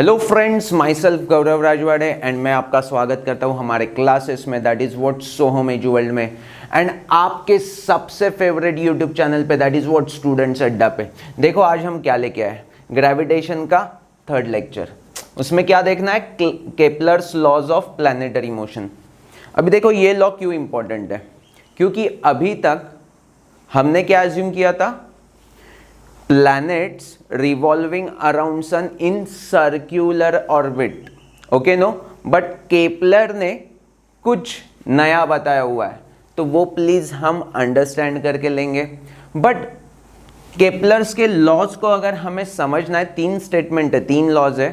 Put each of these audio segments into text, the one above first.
Hello friends, my self Gaurav Rajwade and मैं आपका स्वागत करता हूं हमारे क्लासेस में, that is what Soham edu world में, एंड आपके सबसे फेवरेट यूट्यूब चैनल पे, दैट इज़ व्हाट स्टूडेंट्स अड्डा पे। देखो आज हम क्या लेके आए, ग्रेविटेशन का थर्ड लेक्चर। उसमें क्या देखना है, Kepler's laws of planetary motion. अभी देखो ये लॉ क्यों इंपॉर्टेंट है, क्योंकि अभी तक हमने क्या एज्यूम किया था, planets revolving around sun in circular orbit, okay no, but Kepler ने कुछ नया बताया हुआ है, तो वो प्लीज हम अंडरस्टैंड करके लेंगे। बट केपलर्स के लॉज को अगर हमें समझना है, तीन स्टेटमेंट है, तीन लॉज है,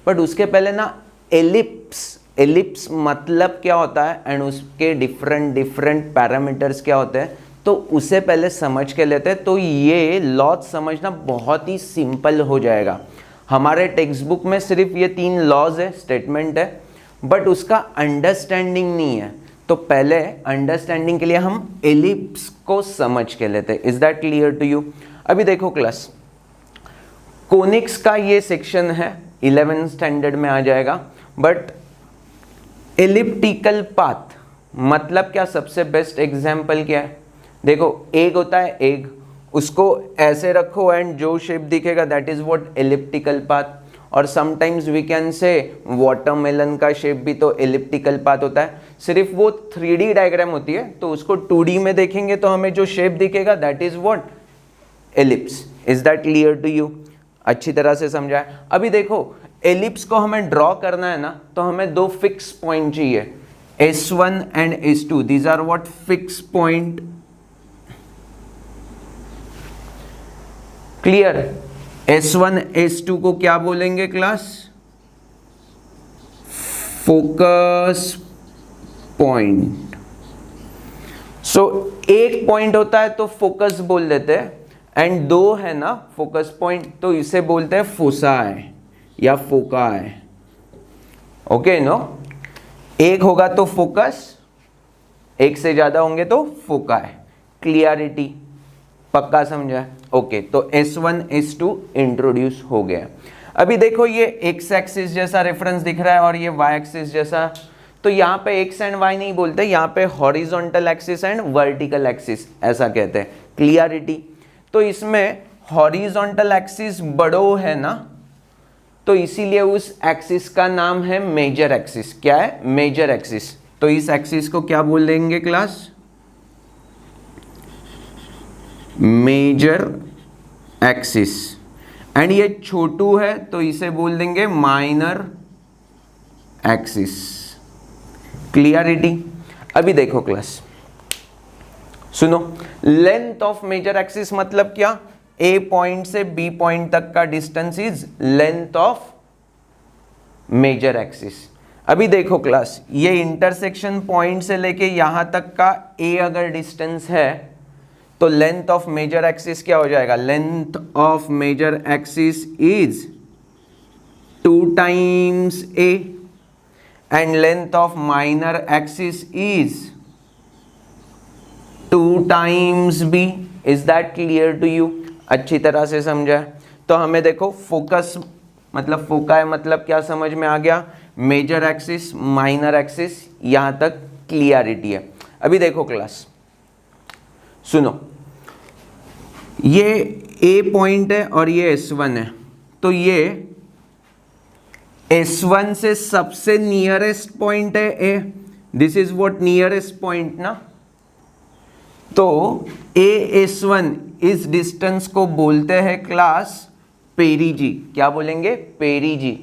बट उसके पहले ना एलिप्स मतलब क्या होता है एंड उसके डिफरेंट पैरामीटर्स क्या होते हैं, तो उसे पहले समझ के लेते हैं। तो ये लॉज समझना बहुत ही सिंपल हो जाएगा। हमारे टेक्स्ट बुक में सिर्फ ये तीन लॉज है, स्टेटमेंट है, बट उसका अंडरस्टैंडिंग नहीं है। तो पहले अंडरस्टैंडिंग के लिए हम एलिप्स को समझ के लेते हैं। Is that clear to you? अभी देखो क्लास, कोनिक्स का ये सेक्शन है, 11th स्टैंडर्ड में आ जाएगा। बट एलिप्टिकल पाथ मतलब क्या, सबसे बेस्ट एग्जाम्पल क्या है, देखो एग होता है, एग उसको ऐसे रखो एंड जो शेप दिखेगा that is what elliptical path. और sometimes we can say watermelon का शेप भी तो एलिप्टिकल पाथ होता है, सिर्फ वो 3D डायग्राम होती है, तो उसको 2D में देखेंगे तो हमें जो शेप दिखेगा that is what ellipse. Is that clear to you? अच्छी तरह से समझा है। अभी देखो एलिप्स को हमें ड्रॉ करना है ना, तो हमें दो फिक्स पॉइंट चाहिए, S1 and S2, these are what fix point. Clear? S1 S2 को क्या बोलेंगे क्लास? Focus point. सो एक पॉइंट होता है तो फोकस बोल देते हैं, एंड दो है ना फोकस पॉइंट, तो इसे बोलते हैं फोसाई या फोकाई। ओके नो, एक होगा तो फोकस, एक से ज्यादा होंगे तो फोकाई। क्लियरिटी? पक्का समझा? ओके, तो S1 S2 इंट्रोड्यूस हो गया। अभी देखो ये x एक्सिस जैसा रेफरेंस दिख रहा है और ये y एक्सिस जैसा, तो यहाँ पे x एंड y नहीं बोलते, यहाँ पे horizontal axis and vertical axis ऐसा कहते हैं। क्लियरिटी? तो इसमें हॉरिजॉन्टल एक्सिस बड़ो है ना, तो इसीलिए उस एक्सिस का नाम है मेजर एक्सिस। क्या है? Major axis. तो इस एक्सिस को क्या बोलेंगे क्लास? Major axis. एंड ये छोटू है तो इसे बोल देंगे माइनर एक्सिस। क्लियरिटी? अभी देखो क्लास, सुनो, लेंथ ऑफ मेजर एक्सिस मतलब क्या, ए पॉइंट से बी पॉइंट तक का distance is length of major axis. अभी देखो क्लास, ये इंटरसेक्शन पॉइंट से लेके यहां तक का ए अगर डिस्टेंस है, तो लेंथ ऑफ मेजर एक्सिस क्या हो जाएगा? Length of major axis is 2 times a and length of minor axis is 2 times b। Is that clear to you? अच्छी तरह से समझा? तो हमें देखो फोकस मतलब फोकाई मतलब क्या समझ में आ गया, मेजर एक्सिस, माइनर एक्सिस, यहां तक क्लियरिटी है। अभी देखो क्लास, सुनो, ये A पॉइंट है और ये S1 है, तो ये S1 से सबसे नियरेस्ट पॉइंट है A, this is what nearest point ना, तो AS1 इस डिस्टेंस को बोलते हैं क्लास पेरीजी। क्या बोलेंगे? पेरीजी।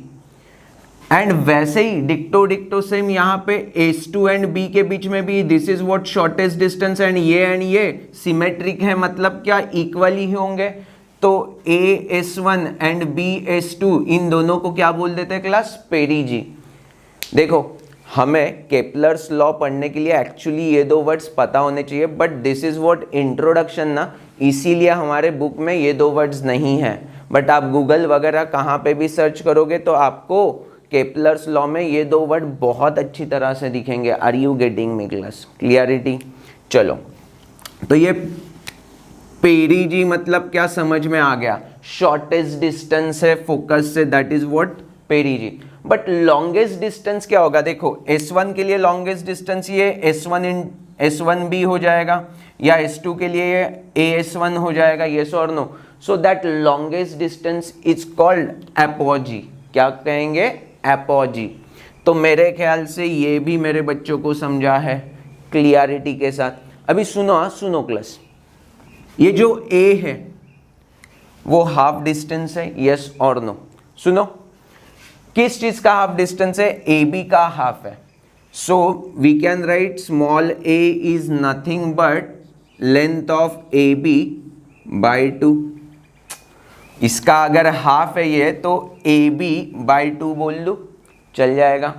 एंड वैसे ही डिक्टो सेम यहाँ पे S2 एंड B के बीच में भी this is what shortest distance, and ये सिमेट्रिक है, मतलब क्या इक्वली ही होंगे। तो AS1 एंड BS2 इन दोनों को क्या बोल देते हैं क्लास? पेरीजी। देखो हमें केपलर्स लॉ पढ़ने के लिए एक्चुअली ये दो वर्ड्स पता होने चाहिए, but this is what introduction ना, इसीलिए हमारे बुक में ये दो वर्ड्स नहीं है। बट आप गूगल वगैरह कहाँ पे भी सर्च करोगे तो आपको केपलर्स लॉ में ये दो वर्ड बहुत अच्छी तरह से दिखेंगे। Are you getting me class? Clarity? चलो, तो ये पेरीजी मतलब क्या समझ में आ गया, शॉर्टेस्ट डिस्टेंस है फोकस से, that is what पेरिजी। But longest distance क्या होगा, देखो S1 के लिए लॉन्गेस्ट डिस्टेंस ये S1B हो जाएगा, या S2 के लिए ये AS1 हो जाएगा, येस और no. So that longest distance is called apogee. क्या कहेंगे, एपोजी। तो मेरे ख्याल से ये भी मेरे बच्चों को समझा है क्लियरिटी के साथ। अभी सुनो क्लास, ये जो A है वो हाफ डिस्टेंस है, यस और नो। सुनो, किस चीज का हाफ डिस्टेंस है, AB का हाफ है। So we can write small a is nothing but length of AB by 2। इसका अगर हाफ है ये तो AB बाई 2 बोल दो, चल जाएगा।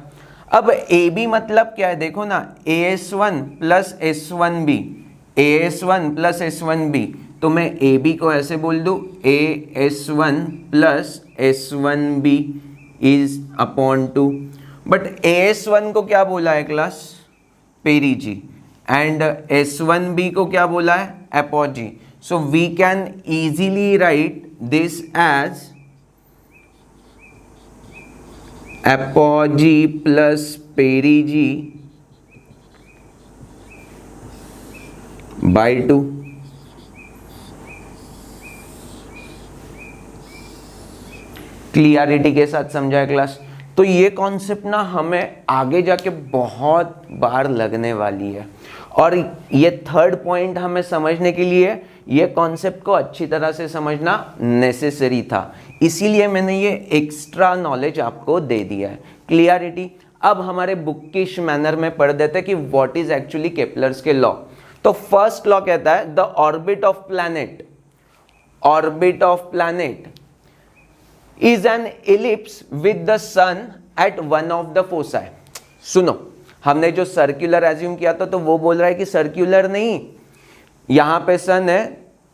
अब AB मतलब क्या है, देखो ना, AS1 plus S1B, AS1 plus S1B, तो मैं AB को ऐसे बोल दूँ AS1 plus S1B is upon 2। But AS1 को क्या बोला है क्लास, पेरिजी, एंड S1B को क्या बोला है, apogee. So we can easily write this as apogee plus perigee by 2। Clarity के साथ समझा है क्लास। तो ये कॉन्सेप्ट ना हमें आगे जाके बहुत बार लगने वाली है, और ये थर्ड पॉइंट हमें समझने के लिए ये कॉन्सेप्ट को अच्छी तरह से समझना नेसेसरी था, इसीलिए मैंने ये एक्स्ट्रा नॉलेज आपको दे दिया है। क्लियरिटी। अब हमारे बुकिश मैनर में पढ़ देते कि व्हाट इज एक्चुअली केपलर्स के लॉ। तो फर्स्ट लॉ कहता है the orbit of planet is an ellipse with the sun at one of the foci। सुनो, हमने जो सर्कुलर एज्यूम किया था तो वो बोल रहा है कि सर्कुलर नहीं, यहां पे सन है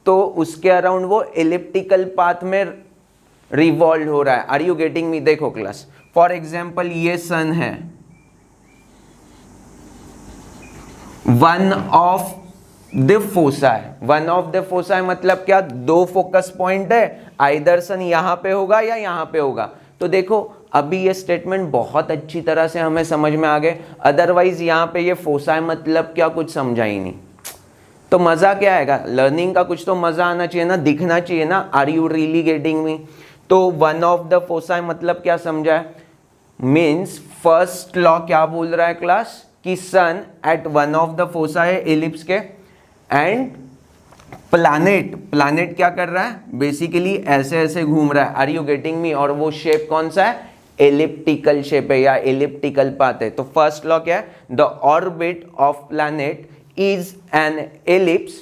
तो उसके अराउंड वो एलिप्टिकल पाथ में रिवॉल्व हो रहा है। Are you getting me? देखो क्लास, फॉर एग्जाम्पल ये सन है, वन ऑफ द फोसाई मतलब क्या, दो फोकस पॉइंट है, आइदर सन यहां पे होगा या यहां पे होगा। तो देखो अभी ये स्टेटमेंट बहुत अच्छी तरह से हमें समझ में आ गए, अदरवाइज यहां पे ये फोसाई मतलब क्या कुछ समझा ही नहीं। तो मजा क्या आएगा, लर्निंग का कुछ तो मजा आना चाहिए ना, दिखना चाहिए ना। Are you really getting me? तो वन ऑफ द फोसाई मतलब क्या समझा है, मीन्स फर्स्ट लॉ क्या बोल रहा है क्लास, कि sun at one of the foci है एलिप्स के, एंड प्लैनेट क्या कर रहा है, बेसिकली ऐसे ऐसे घूम रहा है। Are you getting me? और वो शेप कौन सा है, एलिप्टिकल शेप है या एलिप्टिकल पाथ है। तो फर्स्ट लॉ क्या है, the orbit of planet is an ellipse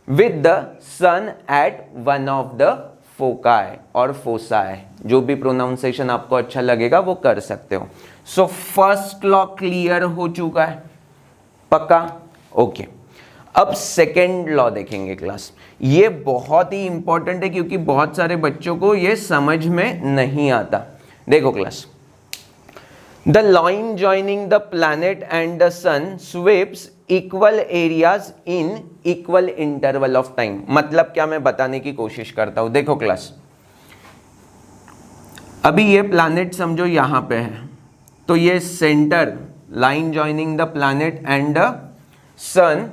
with the sun at one of the foci और फोसाई, जो भी प्रोनाउंसिएशन आपको अच्छा लगेगा वो कर सकते हो। सो फर्स्ट लॉ क्लियर हो चुका है, पक्का? ओके। अब सेकेंड लॉ देखेंगे क्लास, ये बहुत ही इंपॉर्टेंट है क्योंकि बहुत सारे बच्चों को ये समझ में नहीं आता। देखो class, the line joining the planet and the sun sweeps equal areas in equal interval of time. मतलब क्या, मैं बताने की कोशिश करता हूं। देखो क्लास, अभी ये प्लैनेट समझो यहां पे है, तो ये centre line joining the planet and the sun,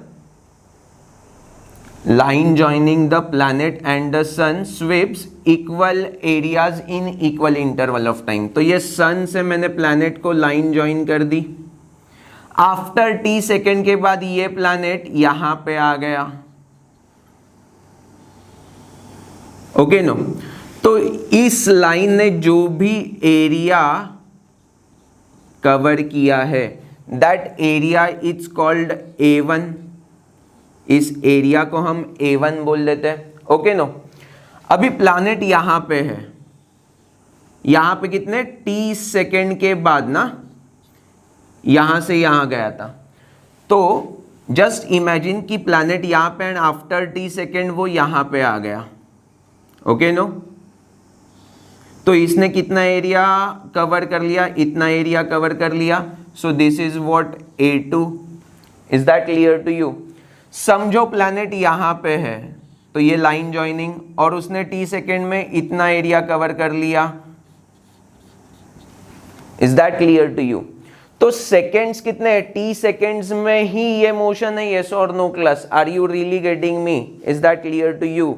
line joining the planet and the sun sweeps equal areas in equal interval of time। तो ये sun से मैंने planet को line join कर दी, आफ्टर t सेकेंड के बाद ये planet यहां पे आ गया, ओके नो। तो इस लाइन ने जो भी एरिया कवर किया है, that area is called A1। इस एरिया को हम A1 बोल देते हैं, ओके नो। अभी प्लैनेट यहां पे है, यहां पे कितने t सेकेंड के बाद ना यहां से यहां गया था, तो जस्ट इमेजिन कि प्लैनेट यहां पे एंड आफ्टर t सेकेंड वो यहां पे आ गया, ओके नो। तो इसने कितना एरिया कवर कर लिया, इतना एरिया कवर कर लिया। So this is what A2। Is that clear to you? समझो प्लैनेट यहां पे है, तो ये लाइन जॉइनिंग, और उसने t सेकेंड में इतना एरिया कवर कर लिया, is that clear to you? तो सेकेंड्स कितने हैं? टी सेकेंड्स में ही ये मोशन है, यस और no class? Are you really getting me? Is that clear to you?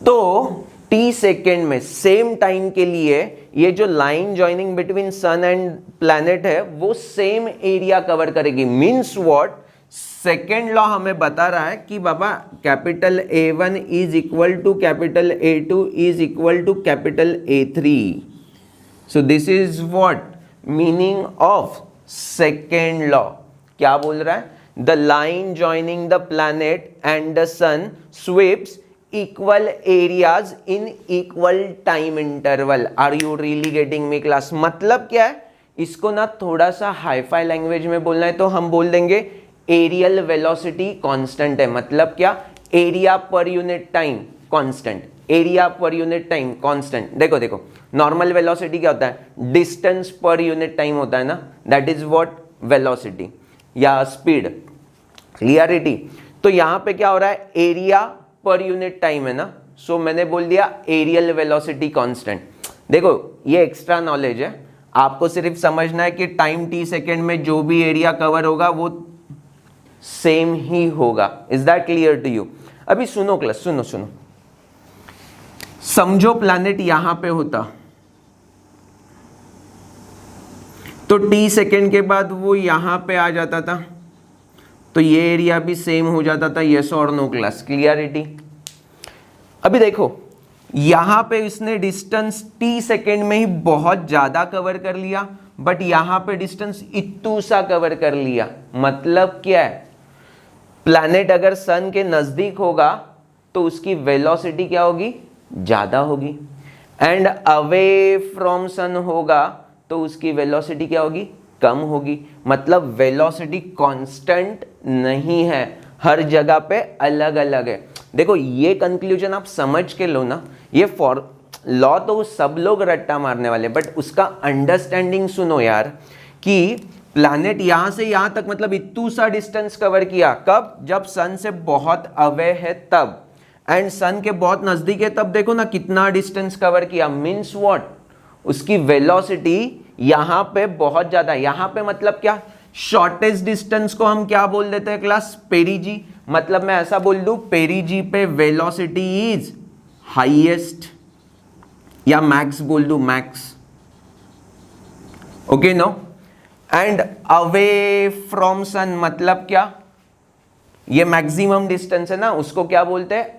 तो टी सेकेंड में सेम टाइम के लिए ये जो line joining between sun and planet है वो सेम एरिया कवर करेगी। Means what? सेकेंड लॉ हमें बता रहा है कि बाबा capital A1 is equal to capital A2 is equal to capital A3। So this is what meaning of second law. क्या बोल रहा है? The line joining the planet and the sun sweeps equal areas in equal time interval. Are you really getting me class? मतलब क्या है? इसको ना थोड़ा सा हाईफाई लैंग्वेज में बोलना है तो हम बोल देंगे एरियल वेलोसिटी कांस्टेंट है। मतलब क्या? Area per unit time constant, area per unit time constant. देखो देखो, नॉर्मल वेलोसिटी क्या होता है? डिस्टेंस पर यूनिट टाइम होता है ना, दैट इज व्हाट वेलोसिटी या स्पीड। क्लियरिटी? तो यहां पे क्या हो रहा है? एरिया पर यूनिट टाइम है ना, सो मैंने बोल दिया एरियल वेलोसिटी कांस्टेंट। देखो ये एक्स्ट्रा नॉलेज है, आपको सिर्फ समझना है कि टाइम टी सेकेंड में जो भी एरिया कवर होगा वो सेम ही होगा। Is that clear to you? अभी सुनो क्लास, सुनो सुनो, समझो प्लैनेट यहां पे होता तो टी सेकेंड के बाद वो यहां पे आ जाता था तो ये एरिया भी सेम हो जाता था, यस और नो क्लास? क्लियरिटी? अभी देखो यहां पे इसने डिस्टेंस टी सेकेंड में ही बहुत ज्यादा कवर कर लिया, बट यहां पे डिस्टेंस इतू सा कवर कर लिया। मतलब क्या है? प्लैनेट अगर सन के नजदीक होगा तो उसकी वेलोसिटी क्या होगी? ज्यादा होगी, एंड अवे फ्रॉम सन होगा तो उसकी वेलोसिटी क्या होगी? कम होगी। मतलब वेलोसिटी कांस्टेंट नहीं है, हर जगह पे अलग अलग है। देखो ये कंक्लूजन आप समझ के लो ना, ये फॉर लॉ तो सब लोग रट्टा मारने वाले, बट उसका अंडरस्टैंडिंग सुनो यार, कि प्लैनेट यहां से यहां तक मतलब इतू सा डिस्टेंस कवर किया। कब? जब सन से बहुत अवे है तब, एंड सन के बहुत नजदीक है तब देखो ना कितना डिस्टेंस कवर किया। Means what? उसकी वेलोसिटी यहां पे बहुत ज्यादा है। यहां पे मतलब क्या? शॉर्टेस्ट डिस्टेंस को हम क्या बोल देते हैं क्लास? पेरीजी। मतलब मैं ऐसा बोल दूं पेरीजी पे वेलोसिटी इज हाईएस्ट, या मैक्स बोल दूं, max. Okay no? And away from sun मतलब क्या? ये मैक्सिमम डिस्टेंस है ना, उसको क्या बोलते हैं?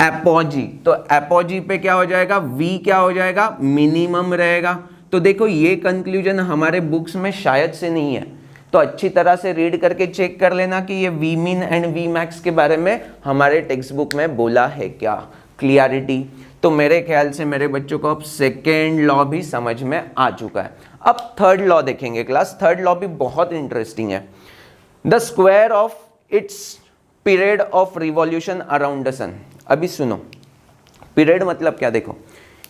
एपोजी। तो एपोजी पे क्या हो जाएगा? वी क्या हो जाएगा? मिनिमम रहेगा। तो देखो ये कंक्लूजन हमारे बुक्स में शायद से नहीं है, तो अच्छी तरह से रीड करके चेक कर लेना कि ये V mean and V max के बारे में हमारे टेक्स्ट बुक में बोला है क्या। क्लियरिटी? तो मेरे ख्याल से मेरे बच्चों को अब सेकेंड लॉ भी समझ में आ चुका है। अब थर्ड लॉ देखेंगे क्लास। थर्ड लॉ भी बहुत इंटरेस्टिंग है। The square of its period of revolution around the sun. अभी सुनो, पीरियड मतलब क्या? देखो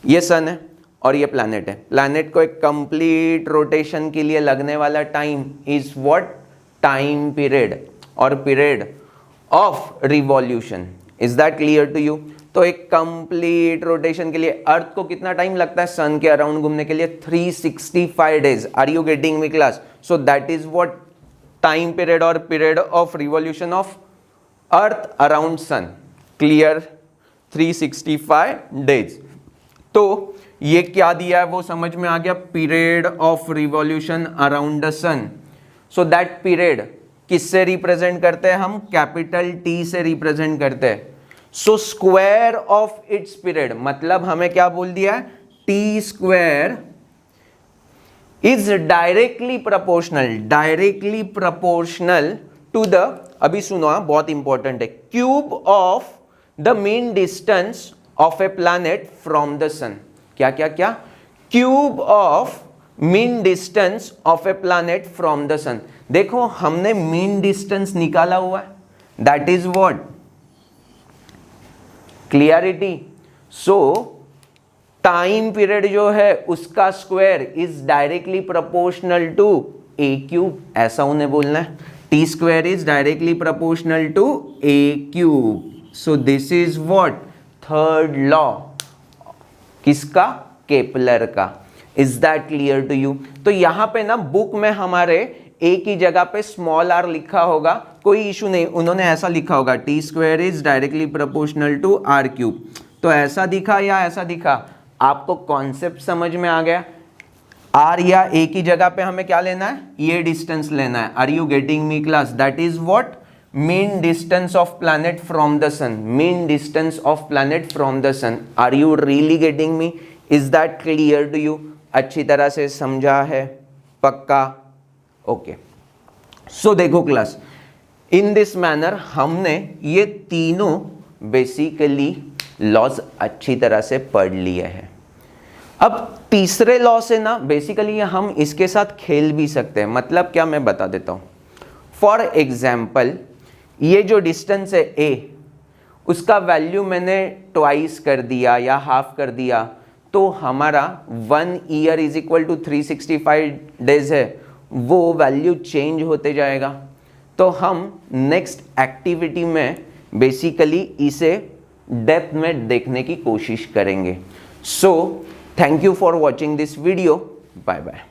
ये सन है और ये प्लैनेट है। प्लैनेट को एक कंप्लीट रोटेशन के लिए लगने वाला time is what? Time period, और period of revolution. Is that clear to you? तो एक कंप्लीट रोटेशन के लिए अर्थ को कितना टाइम लगता है सन के अराउंड घूमने के लिए? 365 days. Are you getting me class? So that is what? Time period और period of revolution of earth around sun. Clear? 365 days. तो ये क्या दिया है वो समझ में आ गया? Period of revolution around the sun. So that period किससे रिप्रेजेंट करते हैं हम? कैपिटल टी से रिप्रेजेंट करते हैं। So square of its period मतलब हमें क्या बोल दिया है? T square is directly proportional to the, अभी सुनो बहुत इंपॉर्टेंट है, cube of the mean distance of a planet from the sun. क्या क्या क्या? Cube of mean distance of a planet from the सन। देखो हमने मीन डिस्टेंस निकाला हुआ है, that is what? Clarity? So time period जो है उसका square is directly proportional to a cube, ऐसा उन्हें बोलना है। T square is directly proportional to a cube. So this is what? Third law. किसका? केपलर का। Is that clear to you? तो यहाँ पे ना बुक में हमारे ए की जगह पे स्मॉल आर लिखा होगा, कोई इशू नहीं, उन्होंने ऐसा लिखा होगा T square is directly proportional to R cube. तो ऐसा दिखा या ऐसा दिखा, आपको कॉन्सेप्ट समझ में आ गया? आर या ए की जगह पे हमें क्या लेना है, ये डिस्टेंस लेना है। Are you getting me class? That is what mean distance of planet from the sun, mean distance of planet from the sun. Are you really getting me? Is that clear to you? अच्छी तरह से समझा है? पक्का? Okay so देखो class, in this manner हमने ये तीनों बेसिकली लॉज अच्छी तरह से पढ़ लिए हैं। अब तीसरे लॉ से ना बेसिकली हम इसके साथ खेल भी सकते हैं। मतलब क्या, मैं बता देता हूँ। फॉर एग्जाम्पल ये जो डिस्टेंस है ए, उसका वैल्यू मैंने ट्वाइस कर दिया या हाफ कर दिया, तो हमारा 1 year is equal to 365 days है, वो वैल्यू चेंज होते जाएगा। तो हम नेक्स्ट एक्टिविटी में बेसिकली इसे डेप्थ में देखने की कोशिश करेंगे। So thank you for watching this video, bye bye.